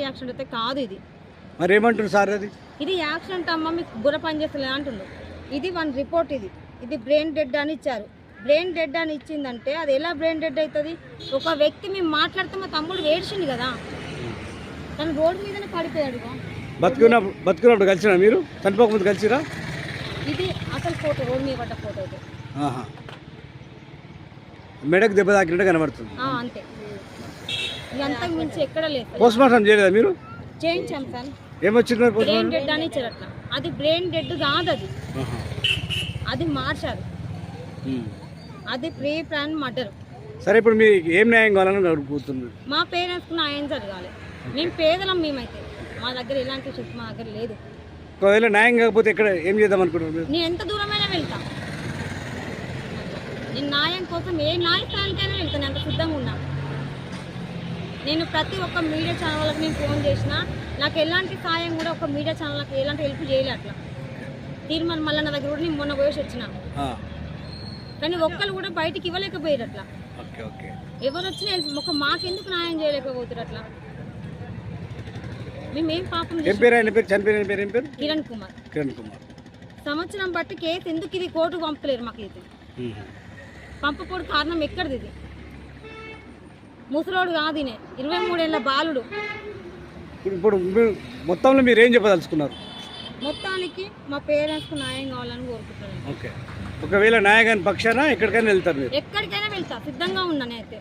Accident అయితే కాదు ఇది. మరి ఏమంటారు సార్ అది? ఇది యాక్సిడెంట్ అమ్మ, మీకు బుర్ర పని చేస్తలేదు అంటుండు. ఇది వన్ రిపోర్ట్. ఇది బ్రెయిన్ డెడ్ అని ఇచ్చారు. బ్రెయిన్ డెడ్ అని ఇచ్చిందంటే అది ఎలా బ్రెయిన్ డెడ్ అవుతుంది? ఒక వ్యక్తి మేము మాట్లాడితే మా తమ్ముడు ఏడ్చిండు కదా, తను రోడ్డు మీదనే పడిపోయాడు. బతుకున్నప్పుడు కలిసినా మీరు? చనిపోకముందు కలిసిరా? ఇది అసలు ఫోటో, రోడ్డు మీద పడ్డ ఫోటో. మెడకు దెబ్బ తాకినట్టు కనబడుతుంది అంతే, అంతకు మించి ఎక్కడ లేదు. పోస్ట్ మార్టం చేయలేదా మీరు? చేయించాం సార్. ఏమొచ్చింది? బ్రెయిన్ డెడ్ అని ఇచ్చారు. అట్లా అది బ్రెయిన్ డెడ్ కాదు, అది మార్చారు. అది ప్రీ ప్లాన్ మర్డర్. సరే, ఇప్పుడు మీకు ఏం న్యాయం కావాలని అడుగుతుంది? మా పేరెంట్స్కి న్యాయం జరగాలి. మేము పేదలం, మేమైతే మా దగ్గర ఎలాంటి శక్తి మా దగ్గర లేదు. ఒకవేళ న్యాయం కాకపోతే ఇక్కడ ఏం చేద్దాం అనుకుంటున్నారు? నేను ఎంత దూరమైనా వెళ్తా. నేను న్యాయం కోసం ఏ న్యాయస్థానానికైనా వెళ్తాను, అంత సిద్ధంగా ఉన్నా. నేను ప్రతి ఒక్క మీడియా ఛానళ్ళకి నేను ఫోన్ చేసిన, నాకు ఎలాంటి సాయం కూడా ఒక మీడియా ఛానల్కి ఎలాంటి హెల్ప్ చేయలే. అట్లా తీర్మానం మళ్ళీ నా దగ్గర కూడా నేను మొన్న పోయేసి వచ్చిన, కానీ ఒక్కరు కూడా బయటికి ఇవ్వలేకపోయారు. అట్లా ఎవరు వచ్చినా ఒక మాకెందుకు న్యాయం చేయలేకపోతారు? అట్లా మేమేం పాపం. కిరణ్ కుమార్. సంవత్సరం బట్టి కేసు ఎందుకు ఇది కోర్టుకు పంపలేరు? మాకు ఇది పంపకూడదు. కారణం ఎక్కడిది? ఇది ముసలోడు కాదు, 23 ఏళ్ళ బాలుడు. ఇప్పుడు మొత్తంలో మీరు ఏం చెప్పదలుచుకున్నారు? మొత్తానికి మా పేరెంట్స్కు న్యాయం కావాలని కోరుకుంటున్నాను. ఒకవేళ న్యాయం పక్షాన ఎక్కడికైనా వెళ్తారు? ఎక్కడికైనా వెళ్తా, సిద్ధంగా ఉన్నాను అయితే.